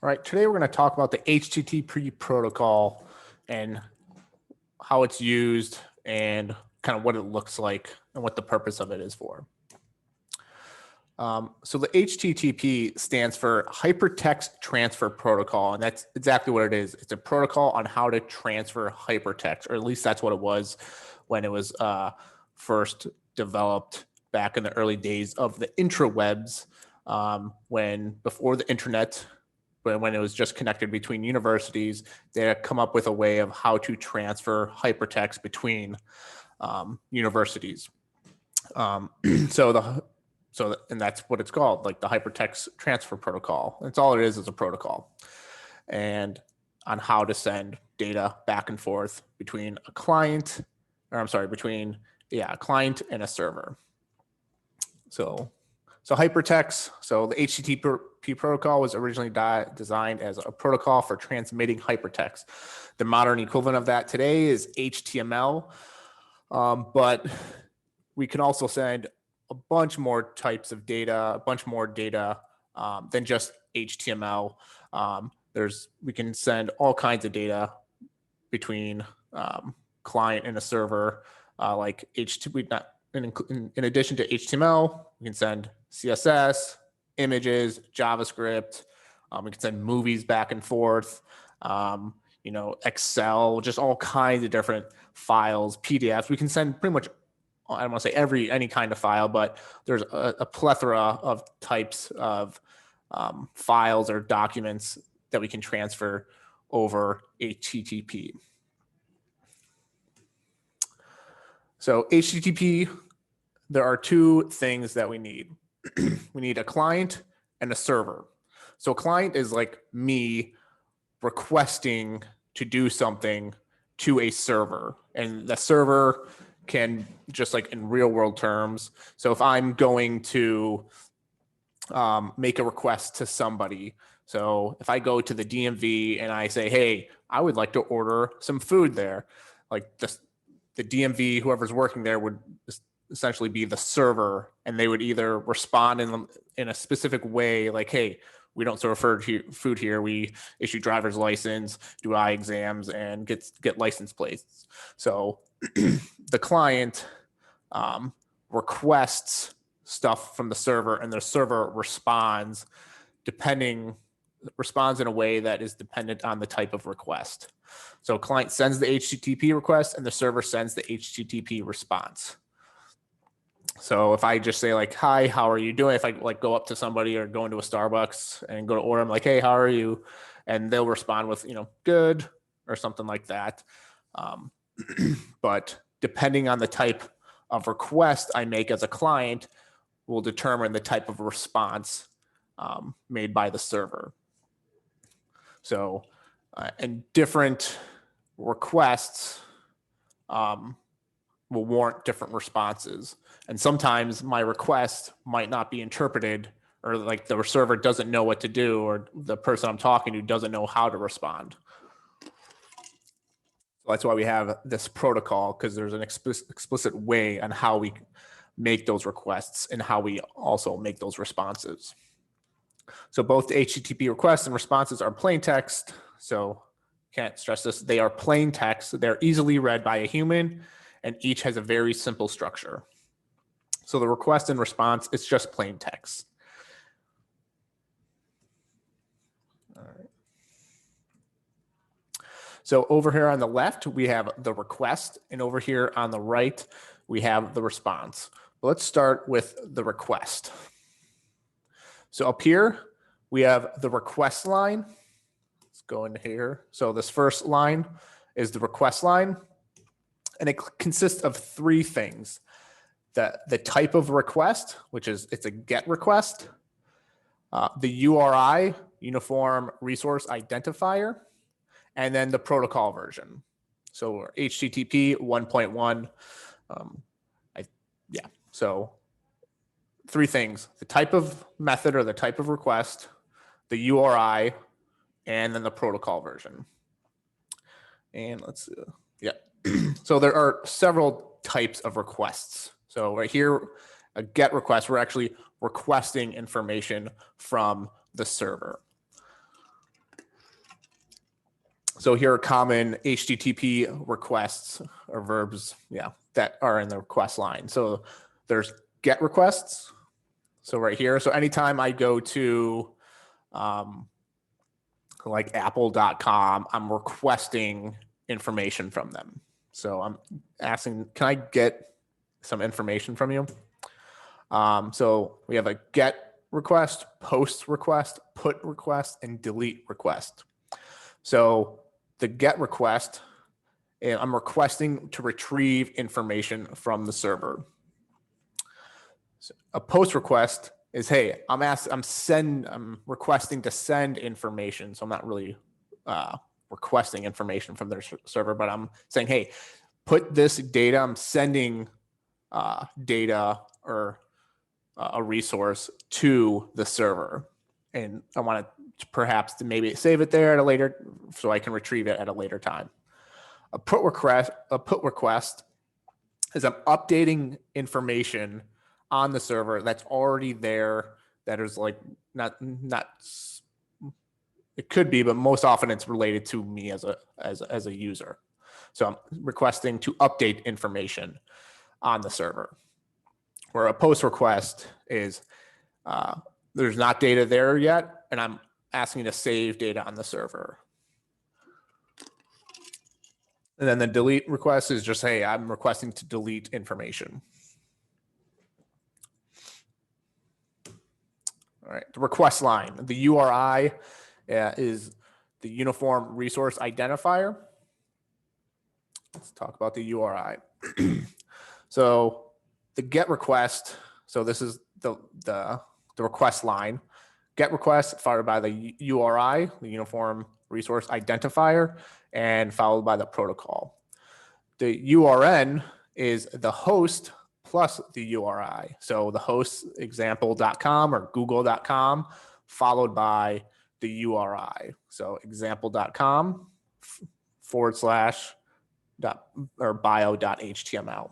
All right, today we're going to talk about the HTTP protocol and how it's used and kind of what it looks like and what the purpose of it is for. So the HTTP stands for Hypertext Transfer Protocol, and that's exactly what it is. It's a protocol on how to transfer hypertext, or at least that's what it was when it was first developed back in the early days of the intrawebs, before the internet. But when it was just connected between universities, they had come up with a way of how to transfer hypertext between universities. And that's what it's called, like the hypertext transfer protocol. That's all it is a protocol, and on how to send data back and forth between a client, a client and a server. So hypertext. So the HTTP protocol was originally designed as a protocol for transmitting hypertext. The modern equivalent of that today is HTML, but we can also send a bunch more types of data, than just HTML. We can send all kinds of data between client and a server, like HTTP. In addition to HTML, we can send CSS, images, JavaScript. We can send movies back and forth. Excel, just all kinds of different files, PDFs. We can send pretty much, I don't want to say any kind of file, but there's a plethora of types of files or documents that we can transfer over HTTP. So HTTP, there are two things that we need. We need a client and a server. So a client is like me requesting to do something to a server, and the server can, just like in real world terms. So if I'm going to make a request to somebody, so if I go to the DMV and I say, hey, I would like to order some food there, like the DMV, whoever's working there, would essentially be the server, and they would either respond in a specific way, like, hey, we don't serve food here. We issue driver's license, do eye exams, and get license plates. So the client requests stuff from the server, and the server responds in a way that is dependent on the type of request. So client sends the HTTP request, and the server sends the HTTP response. So if I just say like, hi, how are you doing? If I like go up to somebody or go into a Starbucks and go to order, I'm like, hey, how are you? And they'll respond with, good, or something like that. But depending on the type of request I make as a client will determine the type of response made by the server. So, and different requests will warrant different responses. And sometimes my request might not be interpreted, or like the server doesn't know what to do, or the person I'm talking to doesn't know how to respond. So that's why we have this protocol, because there's an explicit way on how we make those requests and how we also make those responses. So both the HTTP requests and responses are plain text. So can't stress this. They are plain text. They're easily read by a human, and each has a very simple structure. So the request and response, it's just plain text. All right. So over here on the left, we have the request, and over here on the right, we have the response. Let's start with the request. So up here, we have the request line. Let's go into here. So this first line is the request line, and it consists of three things. The type of request, which is it's a GET request, the URI, Uniform Resource Identifier, and then the protocol version. So HTTP 1.1. So three things: the type of method or the type of request, the URI, and then the protocol version. And let's so there are several types of requests. So right here, a GET request, we're actually requesting information from the server. So here are common HTTP requests or verbs, that are in the request line. So there's get requests. So right here, so anytime I go to like apple.com, I'm requesting information from them. So I'm asking, can I get some information from you? So we have a get request, post request, put request, and delete request. So the get request, I'm requesting to retrieve information from the server. So a post request is, hey, I'm requesting to send information. So I'm not really requesting information from their server, but I'm saying, hey, put this data, I'm sending data or a resource to the server. And I want to perhaps maybe save it there at a later, so I can retrieve it at a later time. A put request is I'm updating information on the server that's already there. That is like not it could be, but most often it's related to me as a user. So I'm requesting to update information on the server. Where a post request is there's not data there yet, and I'm asking to save data on the server. And then the delete request is just, hey, I'm requesting to delete information. All right, the request line. The URI is the Uniform Resource Identifier. Let's talk about the URI. So the get request, so this is the request line. Get request followed by the URI, the Uniform Resource Identifier, and followed by the protocol. The URN is the host plus the URI. So the host example.com or google.com followed by the URI. So example.com / bio.html.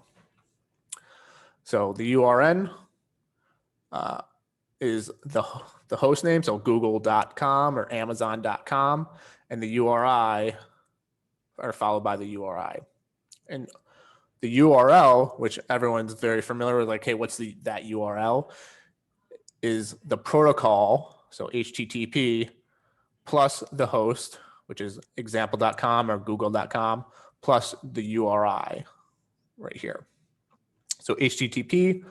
So the URN is the host name, so google.com or amazon.com, and the URI are followed by the URI. And the URL, which everyone's very familiar with, like, hey, what's that URL, is the protocol, so HTTP, plus the host, which is example.com or google.com, plus the URI right here. So HTTP :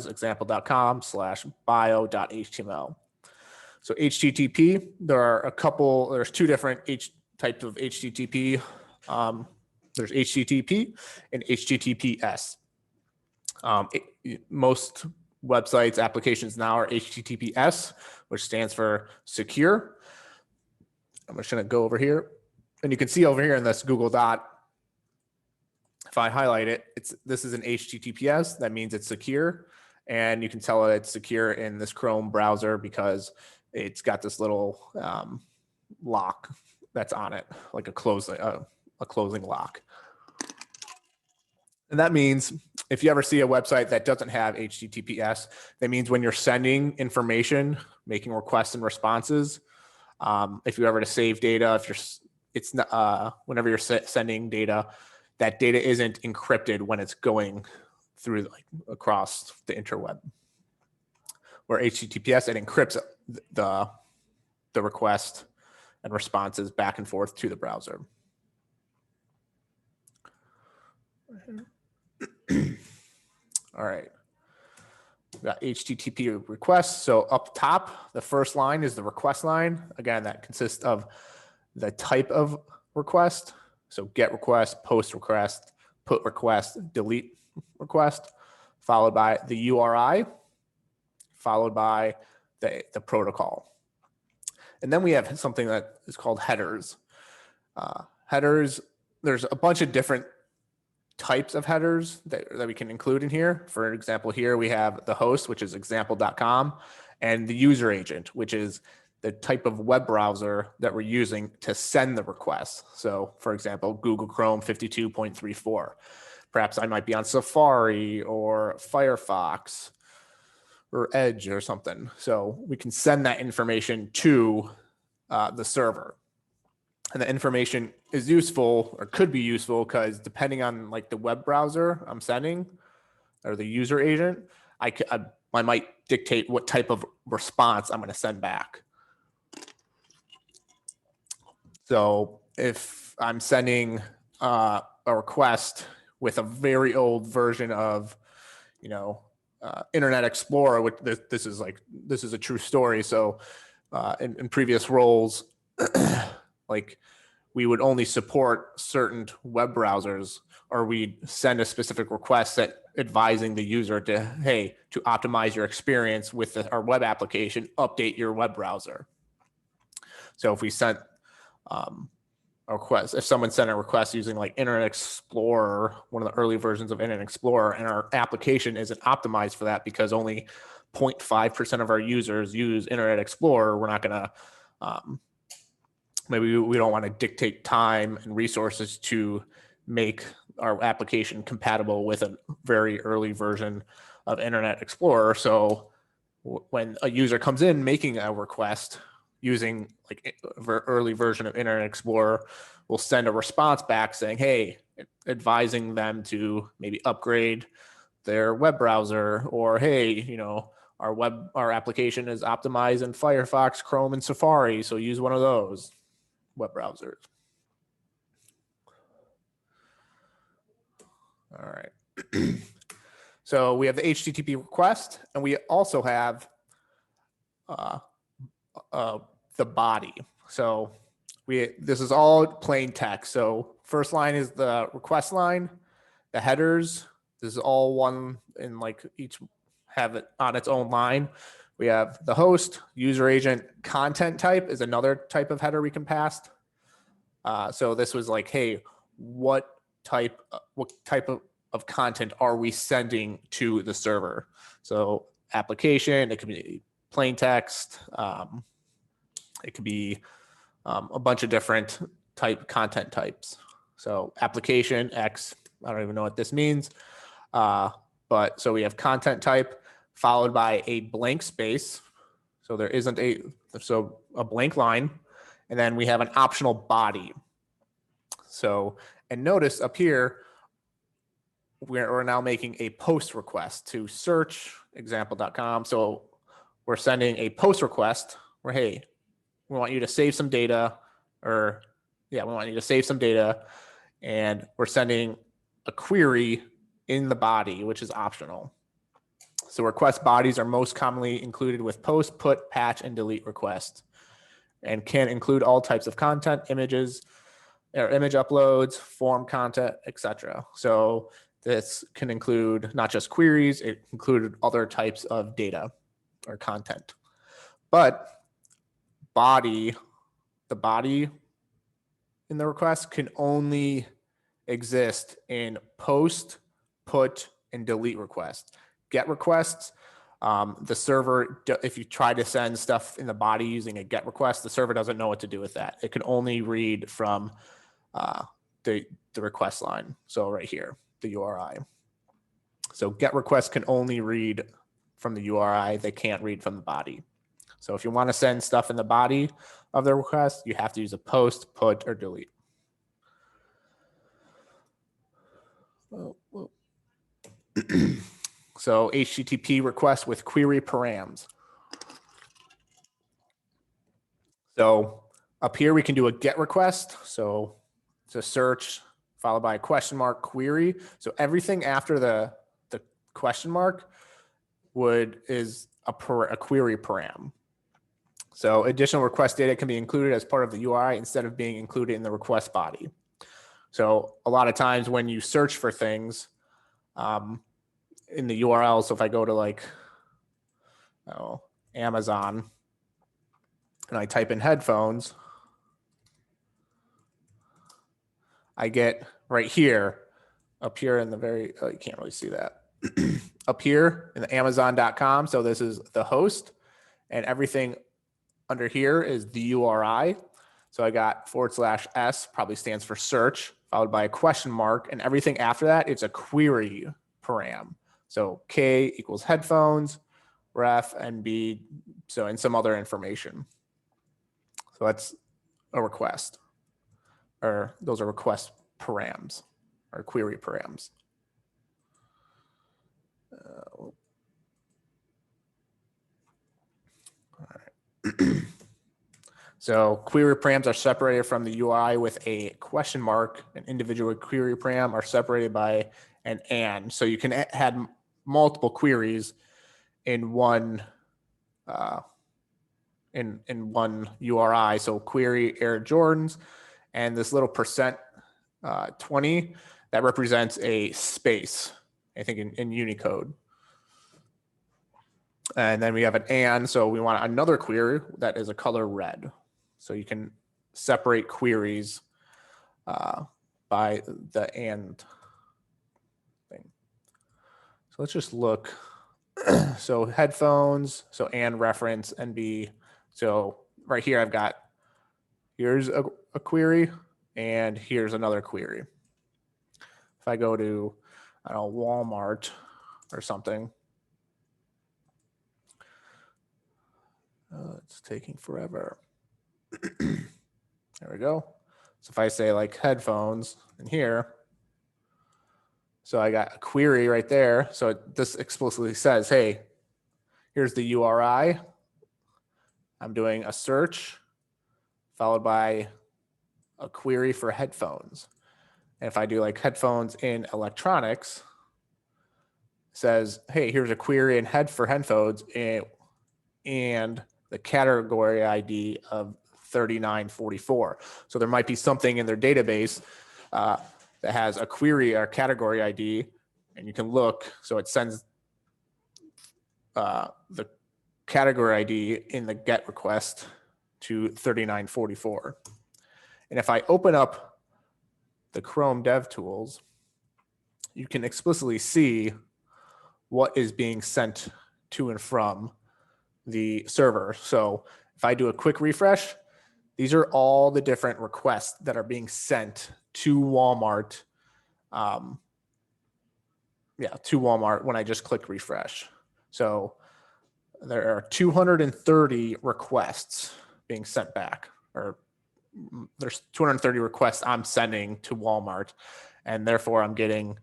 example.com / bio.html. So HTTP, there's two different types of HTTP. There's HTTP and HTTPS. Most websites, applications now are HTTPS, which stands for secure. I'm just going to go over here, and you can see over here in this Google Dot, if I highlight it, this is an HTTPS. That means it's secure, and you can tell it's secure in this Chrome browser because it's got this little lock that's on it, like a closing lock. And that means if you ever see a website that doesn't have HTTPS, that means when you're sending information, making requests and responses, if you ever to save data, whenever you're sending data, that data isn't encrypted when it's going through across the interweb. Where HTTPS, it encrypts the request and responses back and forth to the browser. All right. We got HTTP requests. So up top, the first line is the request line. Again, that consists of the type of request. So get request, post request, put request, delete request, followed by the URI, followed by the protocol. And then we have something that is called headers. Headers, there's a bunch of different types of headers that we can include in here. For example, here we have the host, which is example.com, and the user agent, which is the type of web browser that we're using to send the request. So for example, Google Chrome 52.34. Perhaps I might be on Safari or Firefox or Edge or something. So we can send that information to the server. And the information is useful or could be useful because depending on like the web browser I'm sending or the user agent, I might dictate what type of response I'm going to send back. So if I'm sending a request with a very old version of, Internet Explorer, which this is a true story. So in previous roles, like we would only support certain web browsers, or we'd send a specific request that advising the user to optimize your experience with our web application, update your web browser. So if we sent a request, if someone sent a request using like Internet Explorer, one of the early versions of Internet Explorer, and our application isn't optimized for that because only 0.5% of our users use Internet Explorer, we're not going to, maybe we don't want to dictate time and resources to make our application compatible with a very early version of Internet Explorer. So when a user comes in making a request using like early version of Internet Explorer, we'll send a response back saying, hey, advising them to maybe upgrade their web browser, or hey, our application is optimized in Firefox, Chrome, and Safari, so use one of those web browsers. All right. So we have the HTTP request, and we also have the body. So this is all plain text. So first line is the request line, the headers. This is all one, and like each have it on its own line. We have the host, user agent, content type is another type of header we can pass. So this was like, hey, what type of content are we sending to the server? So application, it could be plain text. It could be a bunch of different content types. So application X, I don't even know what this means. But so we have content type followed by a blank space. So there isn't a blank line. And then we have an optional body. So, and notice up here, we're now making a post request to search example.com. So we're sending a post request where, hey, we want you to save some data, we want you to save some data, and we're sending a query in the body, which is optional. So request bodies are most commonly included with post, put, patch, and delete requests, and can include all types of content, images, or image uploads, form content, etc. So this can include not just queries, it included other types of data or content. But the body in the request can only exist in post, put, and delete requests. Get requests, the server, if you try to send stuff in the body using a get request, the server doesn't know what to do with that. It can only read from the request line. So right here, the URI. So get requests can only read from the URI. They can't read from the body. So if you want to send stuff in the body of the request, you have to use a post, put, or delete. So HTTP request with query params. So up here, we can do a get request. So it's a search followed by a question mark query. So everything after the question mark is a query param. So additional request data can be included as part of the URI instead of being included in the request body. So a lot of times when you search for things in the URL, so if I go to like Amazon and I type in headphones, I get right here, up here in the you can't really see that, up here in the Amazon.com. So this is the host, and everything under here is the URI. So I got /s, probably stands for search, followed by a question mark, and everything after that, it's a query param. So K equals headphones, ref, NB, and some other information. So that's a request. or those are request params or query params. All right. So query params are separated from the UI with a question mark, and individual query param are separated by an and. So you can add multiple queries in one in one URI. So query Air Jordans, and this little percent 20 that represents a space, I think in Unicode. And then we have an and, so we want another query that is a color red. So you can separate queries by the and thing. So let's just look. So headphones, so and reference, NB. So right here I've got, here's a query and here's another query. If I go to, I don't know, Walmart or something, it's taking forever. There we go. So if I say like headphones in here, so I got a query right there. So this explicitly says, hey, here's the URI. I'm doing a search followed by a query for headphones. And if I do like headphones in electronics, it says, hey, here's a query in for headphones and the category ID of 3944. So there might be something in their database that has a query or category ID, and you can look. So it sends the category ID in the GET request to 3944. And if I open up the Chrome DevTools, you can explicitly see what is being sent to and from the server. So if I do a quick refresh, these are all the different requests that are being sent to Walmart. To Walmart when I just click refresh. So there are 230 requests being sent back, or there's 230 requests I'm sending to Walmart, and therefore I'm getting,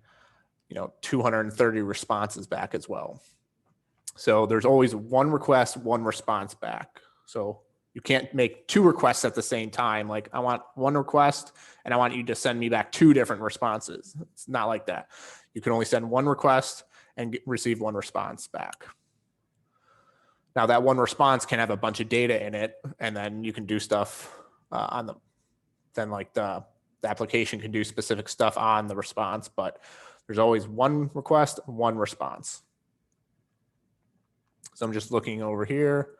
230 responses back as well. So there's always one request, one response back. So you can't make two requests at the same time. Like I want one request and I want you to send me back two different responses. It's not like that. You can only send one request and receive one response back. Now that one response can have a bunch of data in it, and then you can do stuff on the, then like the application can do specific stuff on the response, but there's always one request, one response. So I'm just looking over here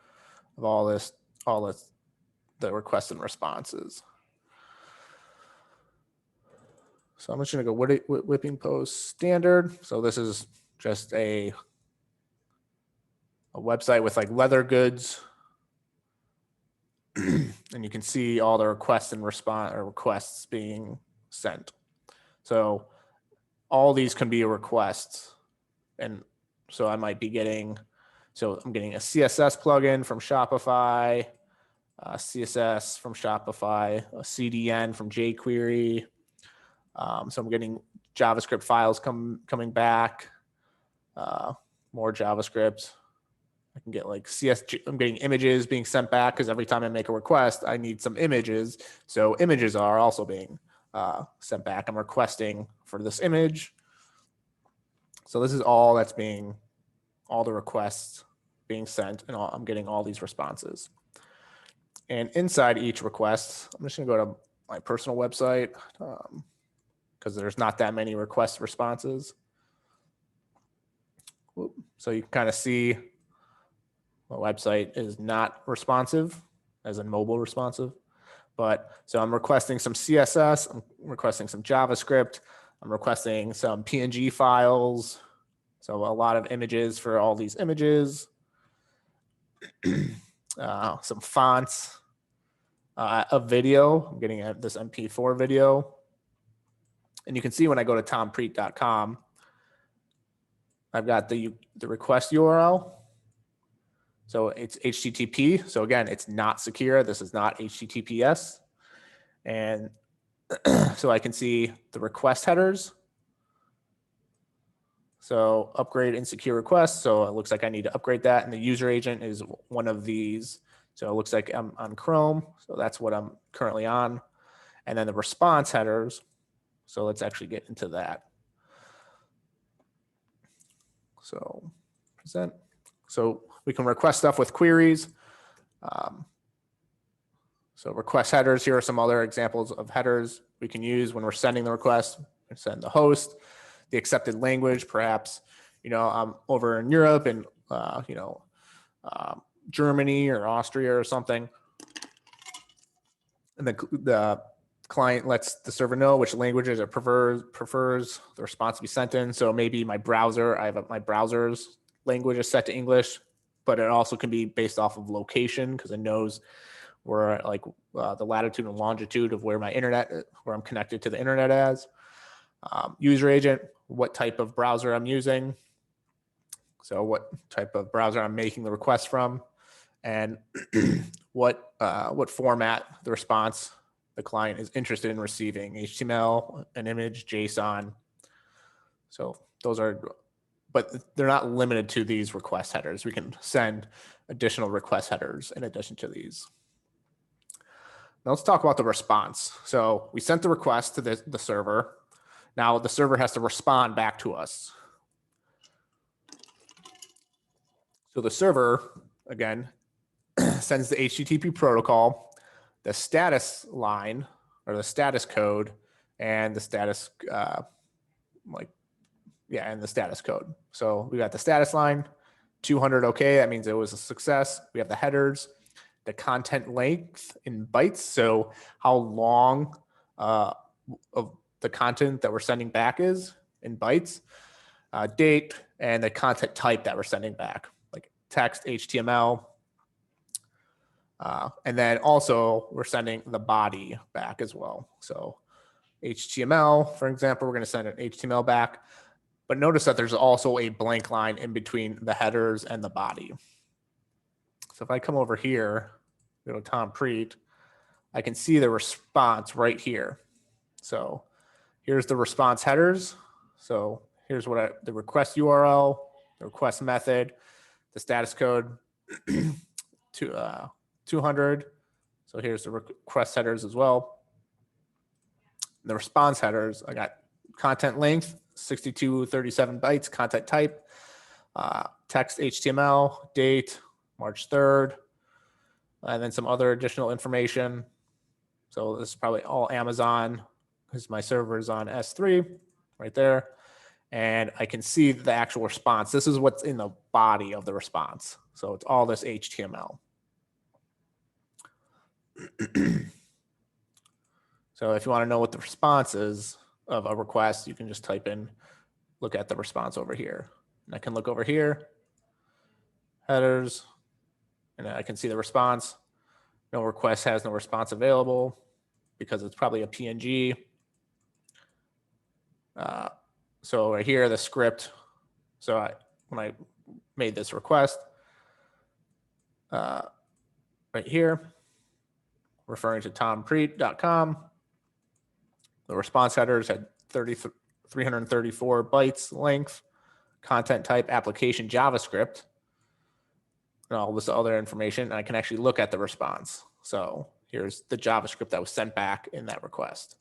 of all the requests and responses. So I'm just gonna go whipping post standard. So this is just a website with like leather goods. And you can see all the requests and requests being sent. So all these can be requests. And so I might be getting, so I'm getting a CSS plugin from Shopify, CSS from Shopify, a CDN from jQuery. So I'm getting JavaScript files coming back, more JavaScript. I can get like I'm getting images being sent back because every time I make a request, I need some images. So images are also being sent back. I'm requesting for this image. So this is all that's being, all the requests being sent, and I'm getting all these responses. And inside each request, I'm just gonna go to my personal website because there's not that many request responses. So you can kind of see my website is not responsive, as in mobile responsive. But so I'm requesting some CSS, I'm requesting some JavaScript, I'm requesting some PNG files. So a lot of images for all these images, some fonts, a video. I'm getting this MP4 video. And you can see when I go to tompreet.com, I've got the request URL. So it's HTTP. So again, it's not secure. This is not HTTPS. And So I can see the request headers. So upgrade insecure request. So it looks like I need to upgrade that. And the user agent is one of these. So it looks like I'm on Chrome. So that's what I'm currently on. And then the response headers. So let's actually get into that. So present. So we can request stuff with queries. So request headers, here are some other examples of headers we can use when we're sending the request. We send the host, the accepted language, perhaps, I'm over in Europe and, Germany or Austria or something. And the client lets the server know which languages it prefers the response to be sent in. So maybe my browser, I have my browser's language is set to English, but it also can be based off of location because it knows where the latitude and longitude of where where I'm connected to the internet as. User agent, what type of browser I'm using. So what type of browser I'm making the request from, and what format the response the client is interested in receiving, HTML, an image, JSON. So those are, but they're not limited to these request headers. We can send additional request headers in addition to these. Now let's talk about the response. So we sent the request to the server. Now the server has to respond back to us. So the server, again, sends the HTTP protocol, the status line or the status code, and the status, and the status code. So we got the status line, 200 okay, that means it was a success. We have the headers, the content length in bytes, so how long of the content that we're sending back is in bytes, date, and the content type that we're sending back, like text, HTML. And then also we're sending the body back as well. So HTML, for example, we're going to send an HTML back, but notice that there's also a blank line in between the headers and the body. So if I come over here, go to Tom Preet, I can see the response right here. So here's the response headers. So here's what the request URL, the request method, the status code to 200. So here's the request headers as well. The response headers, I got content length, 6237 bytes, content type, text HTML, date, March 3rd, and then some other additional information. So this is probably all Amazon because my server is on S3 right there. And I can see the actual response. This is what's in the body of the response. So it's all this HTML. So if you want to know what the response is of a request, you can just type in, look at the response over here. And I can look over here, headers, and I can see the response. No request has no response available because it's probably a PNG. So right here, the script. So when I made this request, right here, referring to tompreet.com, the response headers had 334 bytes length, content type, application JavaScript, and all this other information. And I can actually look at the response. So here's the JavaScript that was sent back in that request.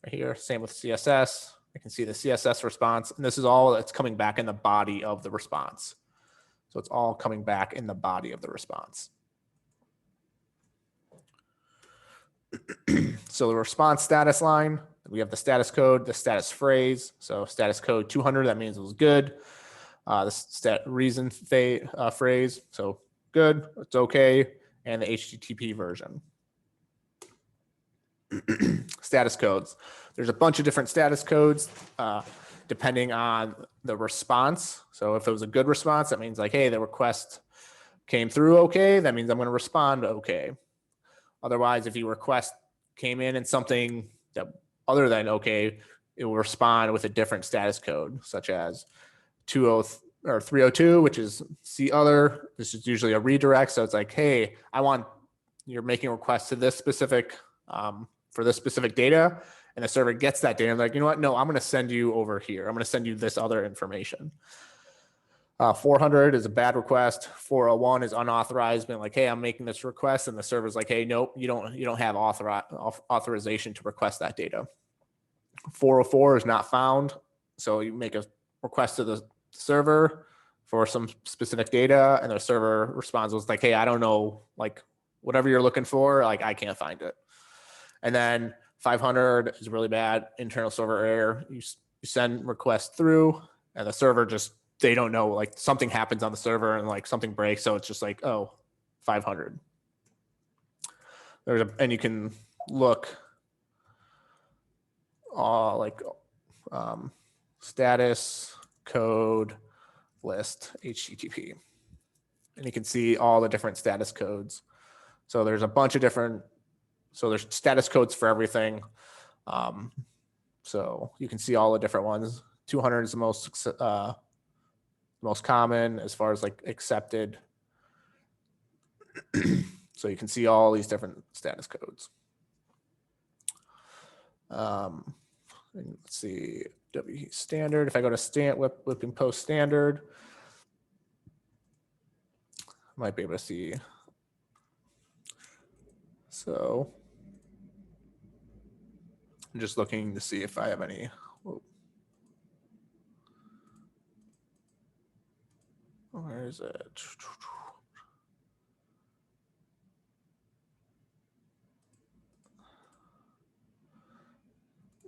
Right here, same with CSS. I can see the CSS response, and this is all that's coming back in the body of the response. So it's all coming back in the body of the response. So the response status line, we have the status code, the status phrase. So status code 200, that means it was good. The reason phrase, so good, it's okay, and the HTTP version. Status codes. There's a bunch of different status codes depending on the response. So if it was a good response, that means like, hey, the request came through okay, that means I'm going to respond okay. Otherwise, if your request came in and something that other than okay, it will respond with a different status code, such as 302, which is see other. This is usually a redirect. So it's like, hey, you're making a request to this specific for this specific data, and the server gets that data. I'm like, you know what? No, I'm going to send you over here. I'm going to send you this other information. 400 is a bad request. 401 is unauthorized, being like, hey, I'm making this request, and the server's like, hey, nope, you don't have authorization to request that data. 404 is not found. So you make a request to the server for some specific data, and the server responds with like, hey, I don't know, like whatever you're looking for, like I can't find it. And then 500 is really bad, internal server error. You send requests through, and the server just, they don't know, like something happens on the server and like something breaks. So it's just like, oh, 500. And you can look status code list HTTP, and you can see all the different status codes. So there's a bunch of different, so there's status codes for everything. So you can see all the different ones. 200 is the most common as far as like accepted. So you can see all these different status codes. Let's see, W standard. If I go to whipping post standard, I might be able to see. So I'm just looking to see if I have any. Whoa. Where is it?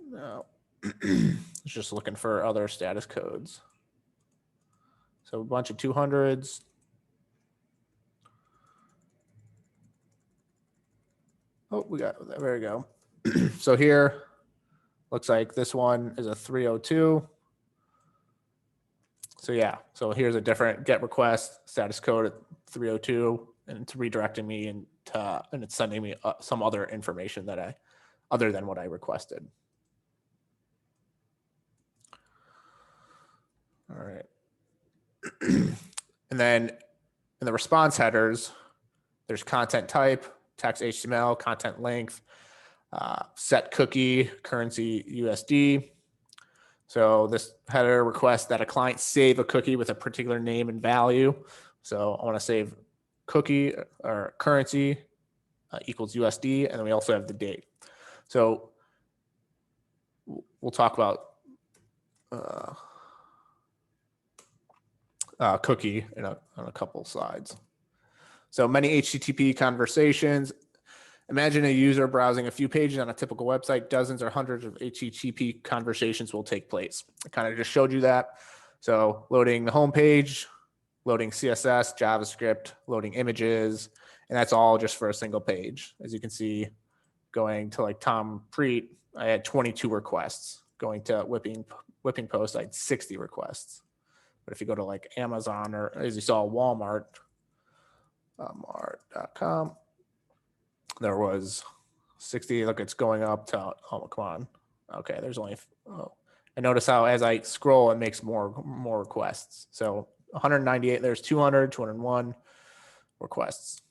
No, it's just looking for other status codes. So a bunch of 200s. Oh, we got, there we go. So here, looks like this one is a 302. So yeah, so here's a different GET request status code at 302, and it's redirecting me and it's sending me some other information that other than what I requested. All right. And then in the response headers, there's content type, text HTML, content length, set cookie, currency USD. So this header requests that a client save a cookie with a particular name and value. So I want to save cookie or currency equals USD, and then we also have the date. So we'll talk about cookie on a couple slides. So many HTTP conversations. Imagine a user browsing a few pages on a typical website. Dozens or hundreds of HTTP conversations will take place. I kind of just showed you that. So loading the home page, loading CSS, JavaScript, loading images, and that's all just for a single page. As you can see, going to like Tom Preet, I had 22 requests. Going to Whipping Post, I had 60 requests. But if you go to like Amazon or as you saw Walmart, mart.com, there was 60. Look, it's going up to, oh, come on. Okay, there's only, oh. And notice how as I scroll, it makes more requests. So 198, there's 200, 201 requests.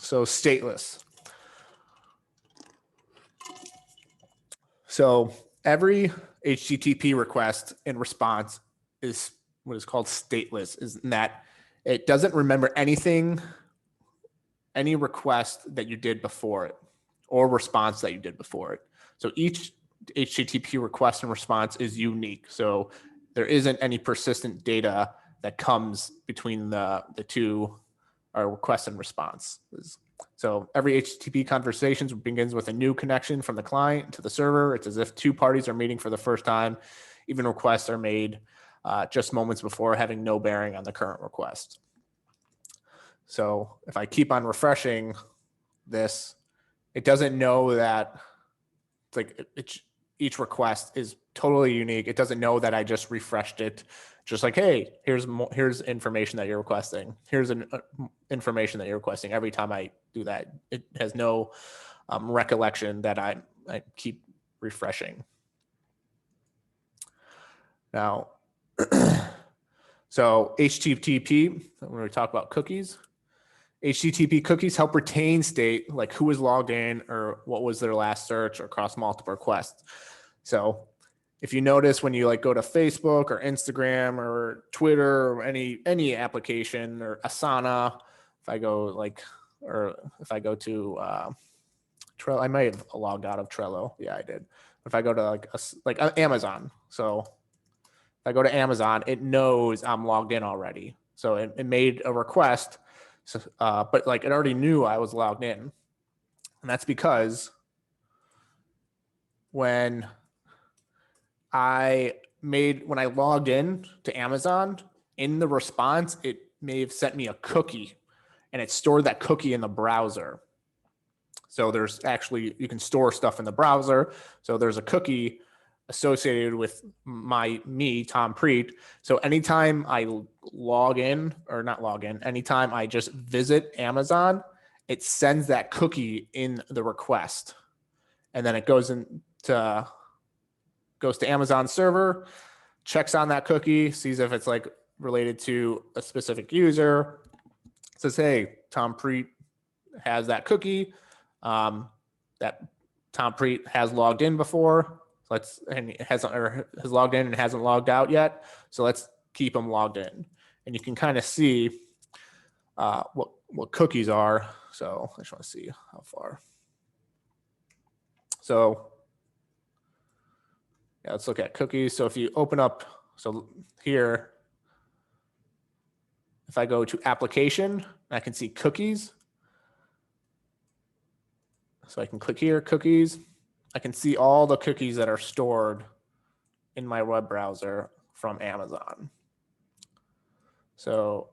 So stateless. So every HTTP request in response is what is called stateless, is in that it doesn't remember anything, any request that you did before it or response that you did before it. So each HTTP request and response is unique. So there isn't any persistent data that comes between the two request and response. So every HTTP conversation begins with a new connection from the client to the server. It's as if two parties are meeting for the first time. Even requests are made just moments before, having no bearing on the current request. So if I keep on refreshing this, it doesn't know that each request is totally unique. It doesn't know that I just refreshed it. Just like, hey, here's information that you're requesting. Here's information that you're requesting. Every time I do that, it has no recollection that I keep refreshing. Now, So HTTP, when we talk about cookies, HTTP cookies help retain state, like who was logged in or what was their last search across multiple requests. So if you notice when you like go to Facebook or Instagram or Twitter or any application or Asana, if I go like, or if I go to Trello, I may have logged out of Trello. Yeah, I did. If I go to like Amazon, so if I go to Amazon, it knows I'm logged in already. So it made a request, but like it already knew I was logged in. And that's because when I logged in to Amazon, in the response, it may have sent me a cookie and it stored that cookie in the browser. So there's actually, you can store stuff in the browser. So there's a cookie associated with me, Tom Preet. So anytime I log in, or not log in, anytime I just visit Amazon, it sends that cookie in the request. And then it goes to Amazon server, checks on that cookie, sees if it's like related to a specific user, says, hey, Tom Preet has that cookie. That Tom Preet has logged in before. And has logged in and hasn't logged out yet. So let's keep him logged in. And you can kind of see what cookies are. So I just want to see how far. So yeah, let's look at cookies. So if you open up, so here, if I go to application, I can see cookies. So I can click here, cookies. I can see all the cookies that are stored in my web browser from Amazon. So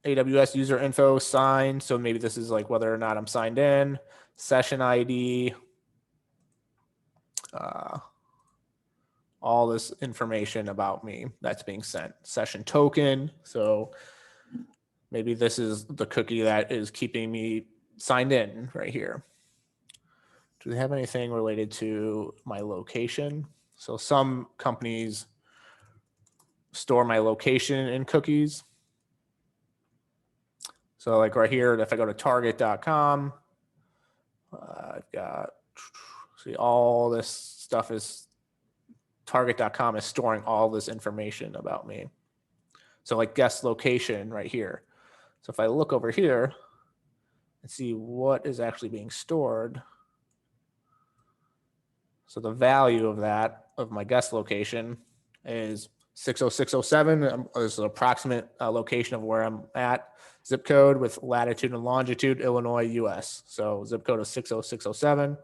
AWS user info, sign. So maybe this is like whether or not I'm signed in, session ID, all this information about me that's being sent. Session token. So maybe this is the cookie that is keeping me signed in right here. Do they have anything related to my location? So some companies store my location in cookies. So like right here, if I go to target.com, I've got, see all this stuff is, target.com is storing all this information about me. So like guest location right here. So if I look over here and see what is actually being stored, so the value of that, of my guest location, is 60607. This is an approximate location of where I'm at. Zip code with latitude and longitude, Illinois, US. So zip code is 60607,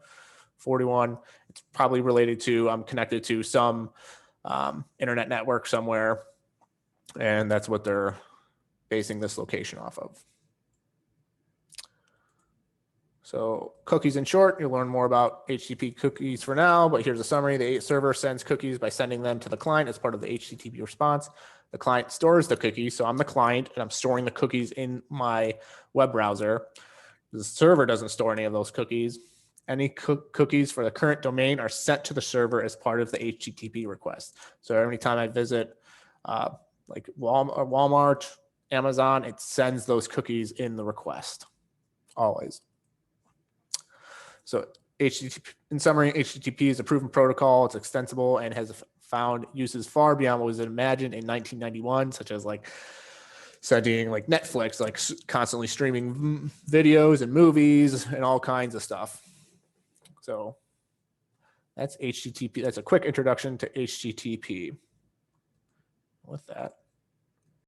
41. It's probably related to, I'm connected to some internet network somewhere. And that's what they're basing this location off of. So cookies in short, you'll learn more about HTTP cookies for now, but here's a summary. The server sends cookies by sending them to the client as part of the HTTP response. The client stores the cookies. So I'm the client and I'm storing the cookies in my web browser. The server doesn't store any of those cookies. Any cookies for the current domain are sent to the server as part of the HTTP request. So every time I visit like Walmart, Amazon, it sends those cookies in the request, always. So HTTP, in summary, HTTP is a proven protocol. It's extensible and has found uses far beyond what was imagined in 1991, such as like sending like Netflix, like constantly streaming videos and movies and all kinds of stuff. So that's HTTP. That's a quick introduction to HTTP. With that,